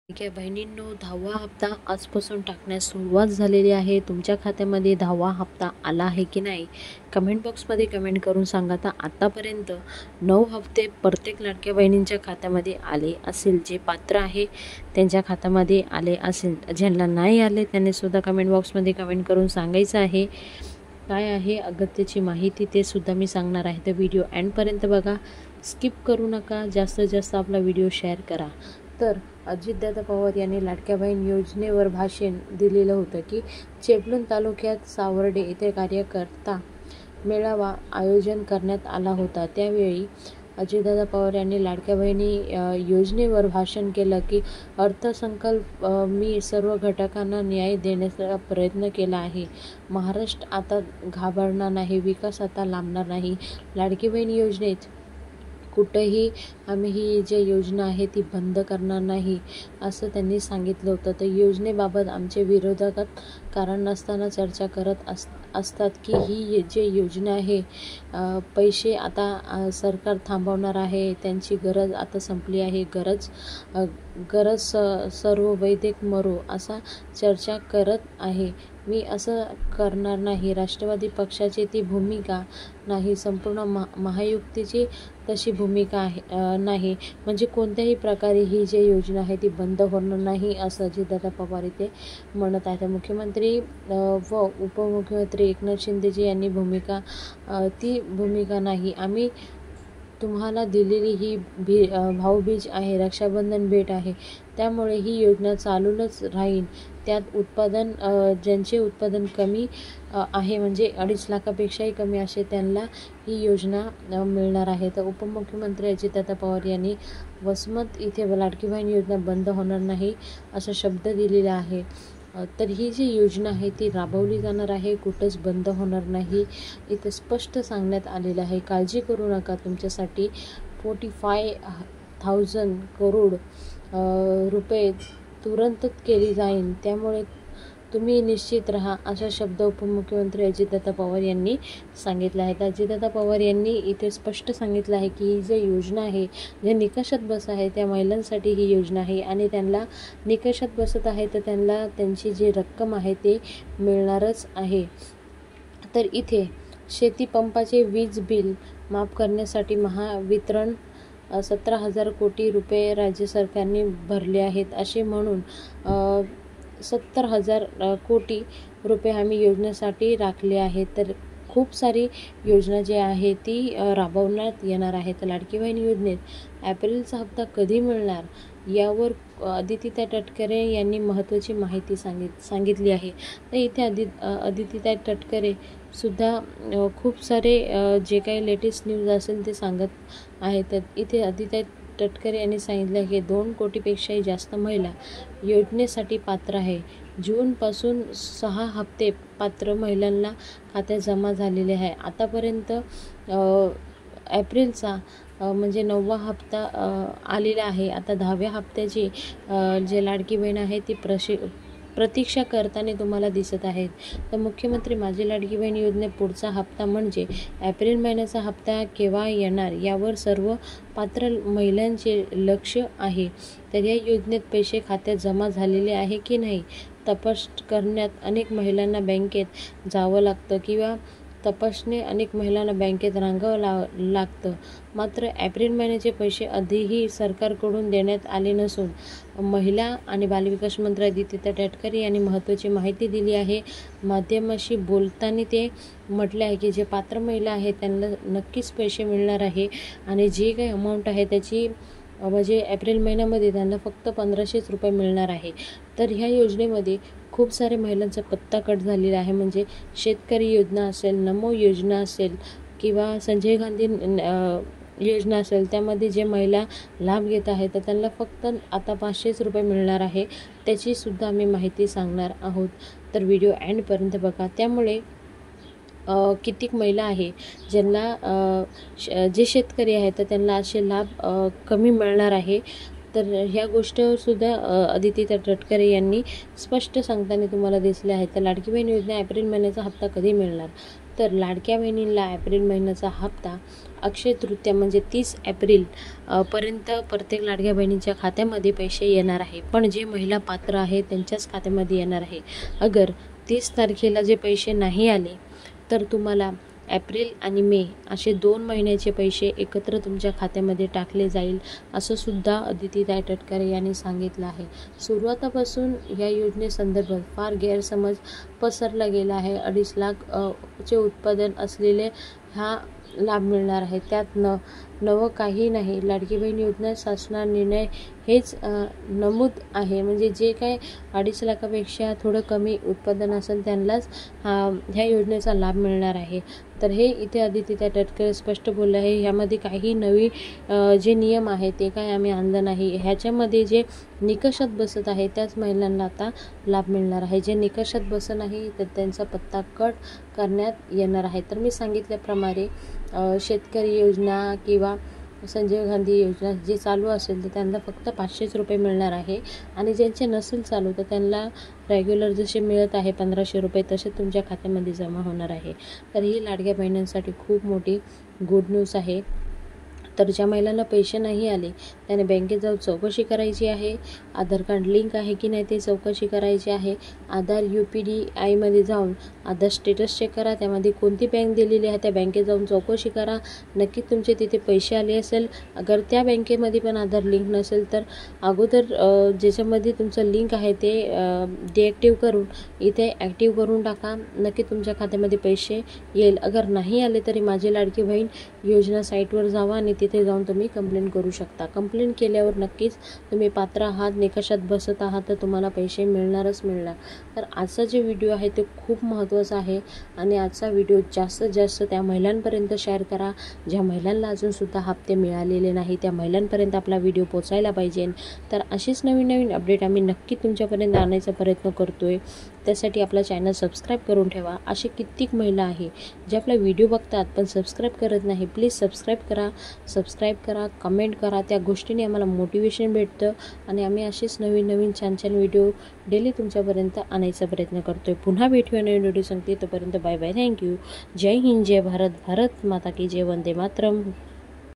लाडक्या बहिणींनो, 10वा हप्ता आजपासून टाकण्यास सुरुवात झालेली आहे. तुमच्या खात्यामध्ये 10वा हप्ता आला आहे की नाही, कमेंट बॉक्समध्ये कमेंट करून सांगा. तर आतापर्यंत 9 हप्ते प्रत्येक लाडक्या बहिणींच्या खात्यामध्ये आले असेल. जे पात्र आहे त्यांच्या खात्यामध्ये आले असेल. ज्यांना नाही आले त्यांनी सुद्धा कमेंट बॉक्समध्ये कमेंट करून सांगायचं आहे. काय आहे अगत्याची माहिती ते सुद्धा मी सांगणार आहे. तर व्हिडिओ एंडपर्यंत बघा, स्किप करू नका. जास्तीत जास्त आपला व्हिडिओ शेअर करा. तर अजितदादा पवार यांनी लाडक्या बहीण योजनेवर भाषण दिलेलं होतं की चिपळूण तालुक्यात सावर्डे येथे कार्यकर्ता मेळावा आयोजन करण्यात आला होता. त्यावेळी अजितदादा पवार यांनी लाडक्या बहिणी योजनेवर भाषण केलं की अर्थसंकल्प मी सर्व घटकांना न्याय देण्याचा प्रयत्न केला आहे. महाराष्ट्र आता घाबरणार नाही, विकास आता लांबणार नाही. लाडकी बहीण योजनेत कुठंही आम्ही ही जी योजना आहे ती बंद करणार नाही असं त्यांनी सांगितलं होतं. तर योजनेबाबत आमचे विरोधक कारण नसताना चर्चा करत असतात की ही जी योजना आहे पैसे आता सरकार थांबवणार आहे. त्यांची गरज आता संपली आहे. गरज सर्व वैदिक मरो असा चर्चा करत आहे. मी असं करणार नाही. राष्ट्रवादी पक्षाची ती भूमिका नाही. संपूर्ण महायुतीची तशी भूमिका आहे नाही. म्हणजे कोणत्याही प्रकारे ही जी योजना आहे ती बंद होणार नाही असं अजितदादा पवार इथे म्हणत आहेत. मुख्यमंत्री व उपमुख्यमंत्री एकनाथ शिंदेजी यांनी ती भूमिका नाही. आम्ही तुम्हाला दिलेली ही भाऊबीज आहे, रक्षाबंधन भेट आहे, त्यामुळे ही योजना चालूनच राहील. त्यात ज्यांचे उत्पादन कमी आहे म्हणजे 2.5 लाखापेक्षाही कमी असे त्यांना ही योजना मिळणार आहे. तर उपमुख्यमंत्री अजितदादा पवार यांनी वसमत इथे लाडकी बहीण योजना बंद होणार नाही असा शब्द दिलेला आहे. तर ही जी योजना आहे ती राबवली जाणार आहे, कुठंच बंद होणार नाही. इथे स्पष्ट सांगण्यात आलेलं आहे. काळजी करू नका, तुमच्यासाठी 45,000 करोड रुपये तुरंत केली जाईल, त्यामुळे तुम्ही निश्चित राहा असा शब्द उपमुख्यमंत्री अजितदादा पवार यांनी सांगितला आहे. तर अजितदादा पवार यांनी इथे स्पष्ट सांगितलं आहे की ही जी योजना आहे जे निकषात बसत आहे त्या महिलांसाठी ही योजना आहे आणि त्यांना निकषात बसत आहे तर त्यांना त्यांची जी रक्कम आहे ते मिळणारच आहे. तर इथे शेती पंपाचे वीज बिल माफ करण्यासाठी महावितरण 17,000 कोटी रुपये राज्य सरकारने भरले आहेत असे म्हणून 70,000 कोटी रुपये आम्ही योजनेसाठी राखले आहेत. तर खूप सारी योजना जी आहे ती राबवण्यात येणार आहे. तर लाडकी बहीण योजनेत एप्रिलचा हप्ता कधी मिळणार यावर अदितीताई तटकरे यांनी महत्त्वाची माहिती सांगितली आहे. तर इथे अदितीताई तटकरे सुद्धा खूप सारे जे काही लेटेस्ट न्यूज असेल ते सांगत आहेत. तर इथे अदितीताई तटकरे यांनी सांगितलं की 2 कोटीपेक्षाही जास्त महिला योजनेसाठी पात्र आहे. जूनपासून 6 हप्ते पात्र महिलांना खात्यात जमा झालेले आहे. आतापर्यंत एप्रिलचा म्हणजे 9वा हप्ता आलेला आहे. आता 10व्या हप्त्याची जे लाडकी बहीण आहे ती प्रतीक्षा करताना तुम्हाला दिसत आहेत. तर मुख्यमंत्री माझी लाडकी बहीण योजने पुढचा हप्ता म्हणजे एप्रिल महिन्याचा हप्ता केव्हा येणार यावर सर्व पात्र महिलांचे लक्ष आहे. तर या योजनेत पैसे खात्यात जमा झालेले आहे की नाही तपास करण्यात अनेक महिलांना बँकेत जावं लागतं किंवा तपासणे अनेक महिलांना बँकेत रांगावं लागतं. मात्र एप्रिल महिन्याचे पैसे आधीही सरकारकडून देण्यात आले नसून महिला आणि बालविकास मंत्री अदितीताई तटकरे यांनी महत्त्वाची माहिती दिली आहे. माध्यमाशी बोलताना ते म्हटले आहे की जे पात्र महिला आहेत त्यांना नक्कीच पैसे मिळणार आहे आणि जे काही अमाऊंट आहे त्याची म्हणजे एप्रिल महिन्यामध्ये त्यांना फक्त 1,500 रुपये मिळणार आहे. तर ह्या योजनेमध्ये खूप सारे महिलांचा पत्ता कट झालेला आहे. म्हणजे शेतकरी योजना असेल, नमो योजना असेल किंवा संजय गांधी योजना असेल, त्यामध्ये जे महिला लाभ घेत आहेत तर त्यांना फक्त आता 500 रुपये मिळणार आहे. त्याची सुद्धा आम्ही माहिती सांगणार आहोत. तर व्हिडिओ एंडपर्यंत बघा. त्यामुळे कित्येक महिला आहे ज्यांना जे शेतकरी आहेत तर त्यांना असे लाभ कमी मिळणार आहे. तर ह्या गोष्टीसुद्धा अदितीताई तटकरे यांनी स्पष्ट सांगताना तुम्हाला दिसले आहे. तर लाडकी बहीण योजना एप्रिल महिन्याचा हप्ता कधी मिळणार तर लाडक्या बहिणींना एप्रिल महिन्याचा हप्ता अक्षय तृतीया म्हणजे 30 एप्रिल पर्यंत प्रत्येक लाडक्या बहिणींच्या खात्यामध्ये पैसे येणार आहे. पण जे महिला पात्र आहे त्यांच्याच खात्यामध्ये येणार आहे. अगर 30 तारखेला जे पैसे नाही आले तर तुम्हाला एप्रिल आणि मे असे 2 महिन्याचे पैसे एकत्र तुमच्या खात्यामध्ये टाकले जाईल, असं सुद्धा अदितीताई तटकरे यांनी सांगितलं आहे. सुरुवातीपासून या योजनेसंदर्भात फार गैरसमज पसरला गेला आहे. 2.5 लाख चे उत्पादन असलेले हा लाभ मिळणार आहे. त्यात नवं काही नाही. लाडकी बहीण योजना शासनाचा निर्णय हेच नमूद आहे. म्हणजे जे काय 2.5 लाखापेक्षा थोडं कमी उत्पादन असेल त्यांनाच ह्या योजनेचा लाभ मिळणार आहे. तर हे इथे अदितीताई तटकरे स्पष्ट बोलले आहे. ह्यामध्ये काही नवी जे नियम आहे ते काय आम्ही आणलं नाही. ह्याच्यामध्ये जे निकषात बसत आहे त्याच महिलांना आता लाभ मिळणार आहे. जे निकषात बसत नाही तर त्यांचा पत्ता कट करण्यात येणार आहे. तर मी सांगितल्याप्रमाणे शेतकरी योजना किंवा संजीव गांधी योजना जे चालू असेल तर त्यांना फक्त 500 रुपये मिळणार आहे. आणि ज्यांचे नसेल चालू तर त्यांना रेग्युलर जसे मिळत आहे 1500 रुपये तसे तुमच्या खात्यामध्ये जमा होणार आहे. तर ही लाडक्या बहिणींसाठी खूप मोठी गुड न्यूज आहे. तर ज्या महिलांना पैसे नाही आले त्याने बँकेत जाऊन चौकशी करायची आहे. आधार कार्ड लिंक आहे की नाही ते चौकशी करायची आहे. आधार UPDIमध्ये जाऊन आधार स्टेटस चेक करा. त्यामध्ये कोणती बँक दिलेली आहे त्या बँकेत जाऊन चौकशी करा. नक्की तुमचे तिथे पैसे आले असेल. अगर त्या बँकेमध्ये पण आधार लिंक नसेल तर अगोदर ज्याच्यामध्ये तुमचं लिंक आहे ते डिॲक्टिव्ह करून इथे ॲक्टिव्ह करून टाका. नक्की तुमच्या खात्यामध्ये पैसे येईल. अगर नाही आले तरी माझी लाडकी बहीण योजना साईटवर जावा आणि तिथे जाऊन तुम्ही कंप्लेंट करू शकता. कंप्लेंट केल्यावर नक्कीच तुम्ही पात्र आहात, निकषात बसत आहात तर तुम्हाला पैसे मिळणारच मिळणार. तर आजचा जे व्हिडिओ आहे ते खूप महत्त्वाचा आहे आणि आजचा व्हिडिओ जास्तीत जास्त त्या महिलांपर्यंत शेअर करा ज्या महिलांना अजूनसुद्धा हप्ते मिळालेले नाही. त्या महिलांपर्यंत आपला व्हिडिओ पोचायला पाहिजे. तर अशीच नवीन नवीन अपडेट आम्ही नक्की तुमच्यापर्यंत आणण्याचा प्रयत्न करतोय. त्यासाठी आपला चॅनल सबस्क्राईब करून ठेवा. असे कित्येक महिला आहे जे आपला व्हिडिओ बघतात पण सबस्क्राईब करत नाही. प्लीज सबस्क्राईब करा, कमेंट करा. त्या गोष्टीने आम्हाला मोटिवेशन भेटतं आणि आम्ही असेच नवीन नवीन छान छान व्हिडिओ डेली तुमच्यापर्यंत आणायचा प्रयत्न करतोय. पुन्हा भेटूया नवीन व्हिडिओ सांगते. तोपर्यंत बाय बाय. थँक्यू. जय हिंद, जय भारत, भारत माता की जय. वंदे मातरम.